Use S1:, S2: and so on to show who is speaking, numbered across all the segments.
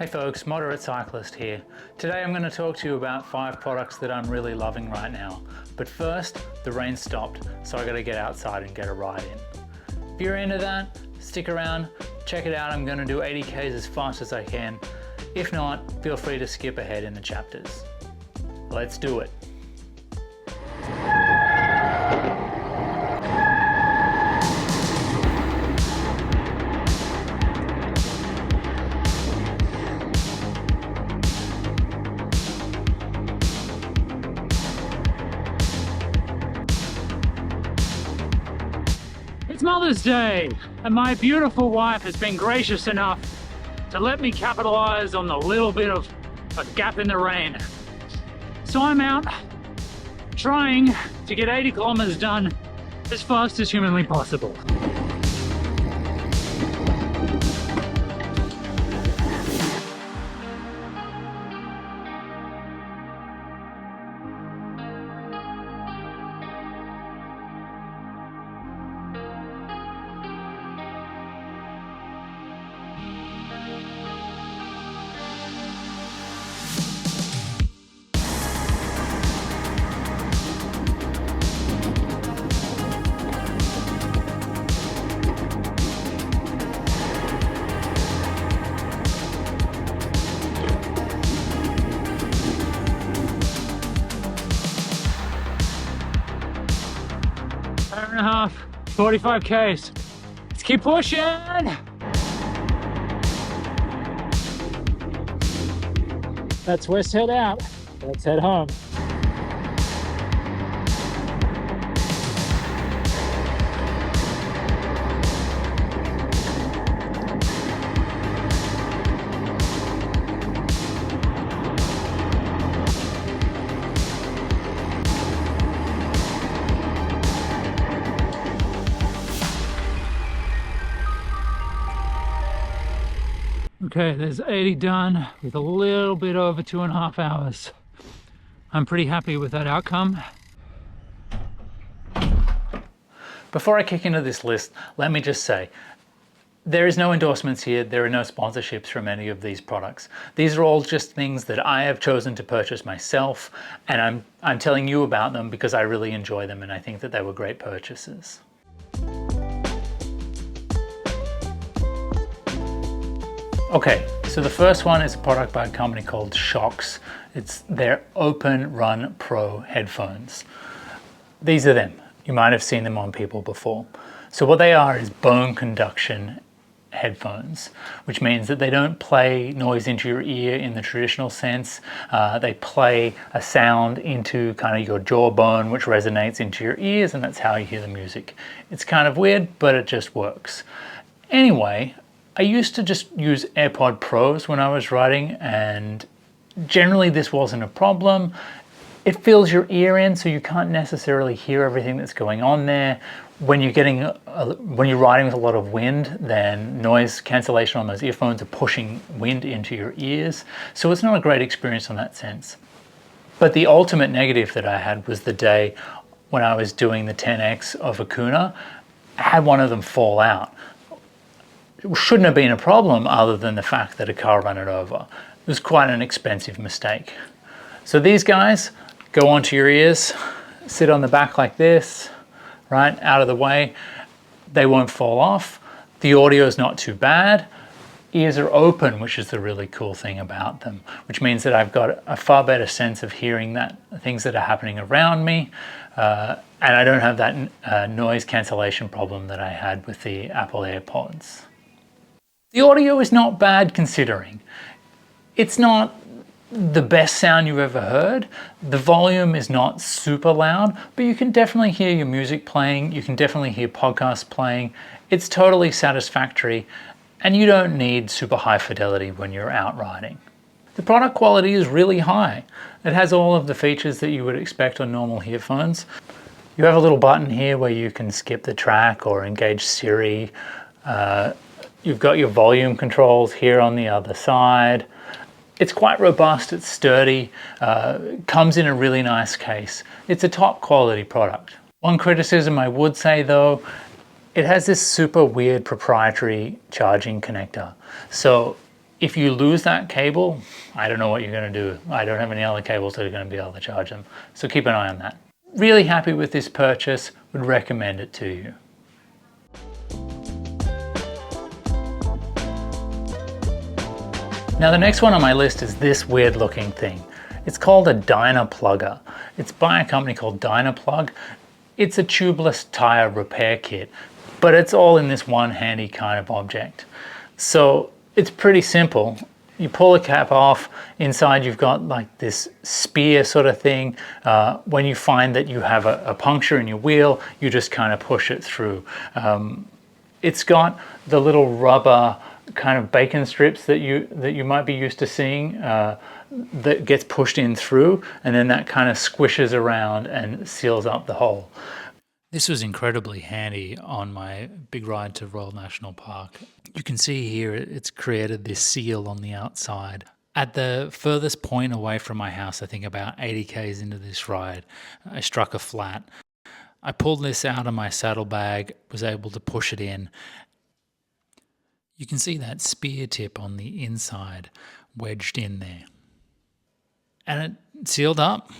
S1: Hey folks, Moderate Cyclist here. Today I'm going to talk to you about 5 products that I'm really loving right now. But first, the rain stopped, so I got to get outside and get a ride in. If you're into that, stick around, check it out. I'm going to do 80 Ks as fast as I can. If not, feel free to skip ahead in the chapters. Let's do it.
S2: It's Mother's Day, and my beautiful wife has been gracious enough to let me capitalize on the little bit of a gap in the rain. So I'm out trying to get 80 kilometers done as fast as humanly possible. Hour and a half, 45 Ks. Let's keep pushing. That's West Head out. Let's head home. Okay, there's 80 done with a little bit over 2.5 hours. I'm pretty happy with that outcome.
S1: Before I kick into this list, let me just say, there is no endorsements here, there are no sponsorships from any of these products. These are all just things that I have chosen to purchase myself, and I'm telling you about them because I really enjoy them and I think that they were great purchases. Okay, so the first one is a product by a company called Shokz. It's their Open Run Pro headphones. These are them. You might have seen them on people before. So what they are is bone conduction headphones, which means that they don't play noise into your ear in the traditional sense. They play a sound into kind of your jawbone, which resonates into your ears, and that's how you hear the music. It's kind of weird, but it just works. Anyway, I used to just use AirPod Pros when I was riding, and generally this wasn't a problem. It fills your ear in, so you can't necessarily hear everything that's going on there. When you're riding with a lot of wind, then noise cancellation on those earphones are pushing wind into your ears. So it's not a great experience in that sense. But the ultimate negative that I had was the day when I was doing the 10X of Acuna. I had one of them fall out. It shouldn't have been a problem other than the fact that a car ran it over. It was quite an expensive mistake. So these guys go onto your ears, sit on the back like this, right, out of the way. They won't fall off. The audio is not too bad. Ears are open, which is the really cool thing about them, which means that I've got a far better sense of hearing things that are happening around me. And I don't have that noise cancellation problem that I had with the Apple AirPods. The audio is not bad considering. It's not the best sound you've ever heard. The volume is not super loud, but you can definitely hear your music playing. You can definitely hear podcasts playing. It's totally satisfactory, and you don't need super high fidelity when you're out riding. The product quality is really high. It has all of the features that you would expect on normal earphones. You have a little button here where you can skip the track or engage Siri. You've got your volume controls here on the other side. It's quite robust, it's sturdy, comes in a really nice case. It's a top quality product. One criticism I would say though, it has this super weird proprietary charging connector. So If you lose that cable, I don't know what you're going to do. I don't have any other cables that are going to be able to charge them. So keep an eye on that. Really happy with this purchase, would recommend it to you. Now the next one on my list is this weird looking thing. It's called a Dynaplugger. It's by a company called Dynaplug. It's a tubeless tire repair kit, but it's all in this one handy kind of object. So it's pretty simple. You pull the cap off, inside you've got like this spear sort of thing. When you find that you have a puncture in your wheel, you just kind of push it through. It's got the little rubber kind of bacon strips that you might be used to seeing that gets pushed in through, and then that kind of squishes around and seals up the hole. This was incredibly handy on my big ride to Royal National Park. You can see here it's created this seal on the outside. At the furthest point away from my house, I think about 80 k's into this ride, I struck a flat. I pulled this out of my saddlebag, was able to push it in. You can see that spear tip on the inside wedged in there. And it sealed up,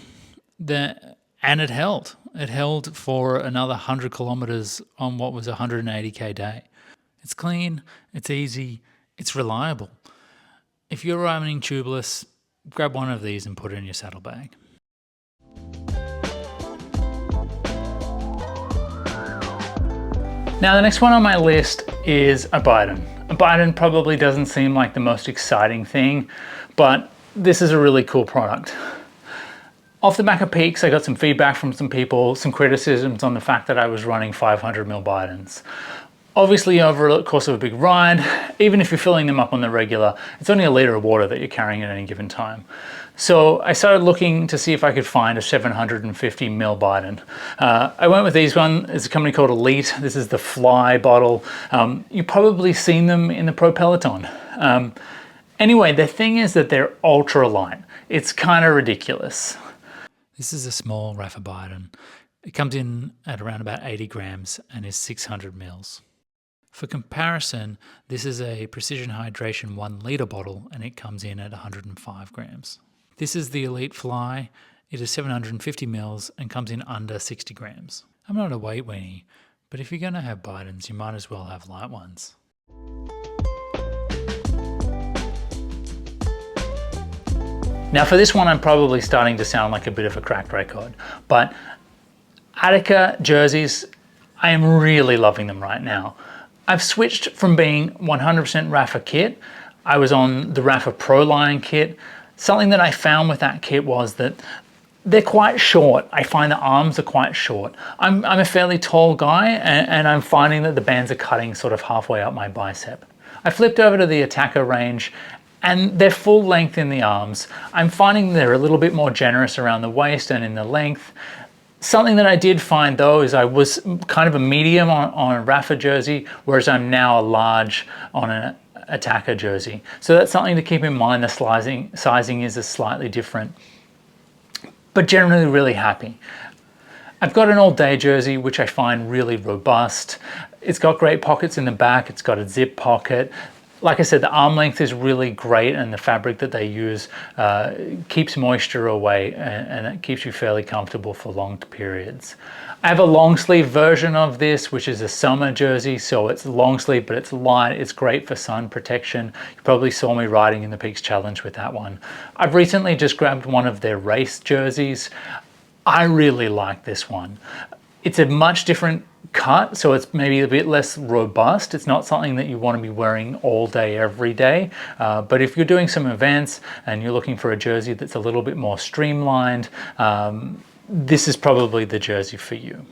S1: and it held. It held for another 100 kilometers on what was a 180k day. It's clean, it's easy, it's reliable. If you're riding tubeless, grab one of these and put it in your saddlebag. Now the next one on my list is a Bidon. A Bidon probably doesn't seem like the most exciting thing, but this is a really cool product. Off the back of peaks, I got some feedback from some people, some criticisms on the fact that I was running 500mm Bidons. Obviously, over the course of a big ride, even if you're filling them up on the regular, it's only a liter of water that you're carrying at any given time. So I started looking to see if I could find a 750mm Bidon. I went with these one. It's a company called Elite. This is the Fly bottle. You've probably seen them in the Pro Peloton. Anyway, the thing is that they're ultra light. It's kind of ridiculous. This is a small Rapha Bidon. It comes in at around about 80 grams and is 600 mils. For comparison, this is a Precision Hydration 1 litre bottle and it comes in at 105 grams. This is the Elite Fly. It is 750 mils and comes in under 60 grams. I'm not a weight weenie, but if you're going to have Bidons, you might as well have light ones. Now for this one, I'm probably starting to sound like a bit of a cracked record, but Attaquer Jerseys, I am really loving them right now. I've switched from being 100% Rapha kit. I was on the Rapha Pro line kit. Something that I found with that kit was that they're quite short. I find the arms are quite short. I'm a fairly tall guy, and I'm finding that the bands are cutting sort of halfway up my bicep. I flipped over to the Attaquer range, and they're full length in the arms. I'm finding they're a little bit more generous around the waist and in the length. Something that I did find though is I was kind of a medium on a Rapha jersey, whereas I'm now a large on an Attaquer jersey. So that's something to keep in mind. The sizing is slightly different, but generally really happy. I've got an all-day jersey, which I find really robust. It's got great pockets in the back. It's got a zip pocket. Like I said, the arm length is really great, and the fabric that they use keeps moisture away, and it keeps you fairly comfortable for long periods. I have a long sleeve version of this, which is a summer jersey, so it's long sleeve, but it's light. It's great for sun protection. You probably saw me riding in the Peaks Challenge with that one. I've recently just grabbed one of their race jerseys. I really like this one. It's a much different cut, so it's maybe a bit less robust. It's not something that you want to be wearing all day, every day. But if you're doing some events and you're looking for a jersey that's a little bit more streamlined, this is probably the jersey for you.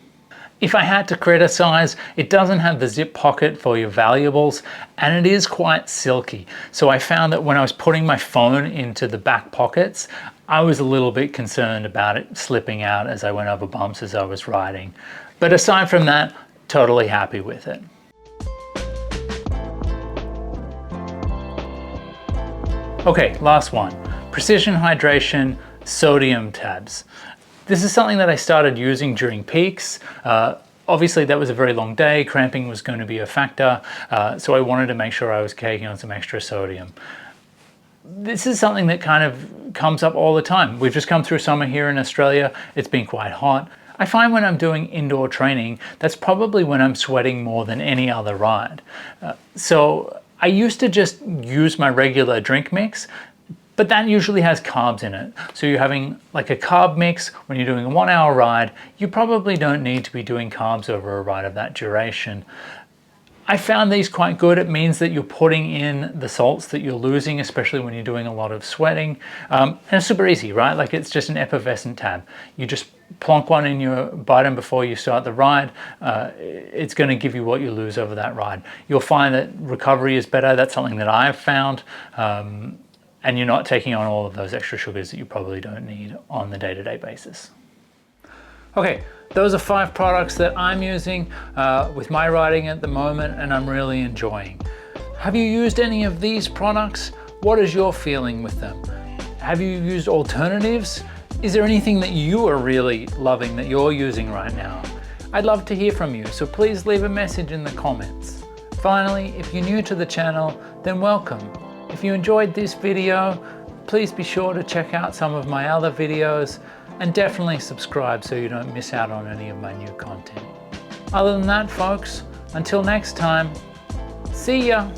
S1: If I had to criticize, it doesn't have the zip pocket for your valuables, and it is quite silky. So I found that when I was putting my phone into the back pockets, I was a little bit concerned about it slipping out as I went over bumps as I was riding. But aside from that, totally happy with it. Okay, last one. Precision Hydration sodium tabs. This is something that I started using during peaks. Obviously that was a very long day, cramping was going to be a factor, so I wanted to make sure I was taking on some extra sodium. this is something that kind of comes up all the time. We've just come through summer here in Australia. It's been quite hot. I find when I'm doing indoor training, that's probably when I'm sweating more than any other ride. So I used to just use my regular drink mix, but that usually has carbs in it. So you're having like a carb mix when you're doing a 1 hour ride. You probably don't need to be doing carbs over a ride of that duration. I found these quite good. It means that you're putting in the salts that you're losing, especially when you're doing a lot of sweating. And it's super easy, right? Like it's just an effervescent tab. You just plonk one in your Bidon before you start the ride. It's going to give you what you lose over that ride. You'll find that recovery is better. That's something that I've found. And you're not taking on all of those extra sugars that you probably don't need on the day-to-day basis. Okay, those are 5 products that I'm using with my riding at the moment, and I'm really enjoying. Have you used any of these products? What is your feeling with them? Have you used alternatives? Is there anything that you are really loving that you're using right now? I'd love to hear from you, so please leave a message in the comments. Finally, if you're new to the channel, then welcome. If you enjoyed this video, please be sure to check out some of my other videos, and definitely subscribe so you don't miss out on any of my new content. Other than that, folks, until next time, see ya!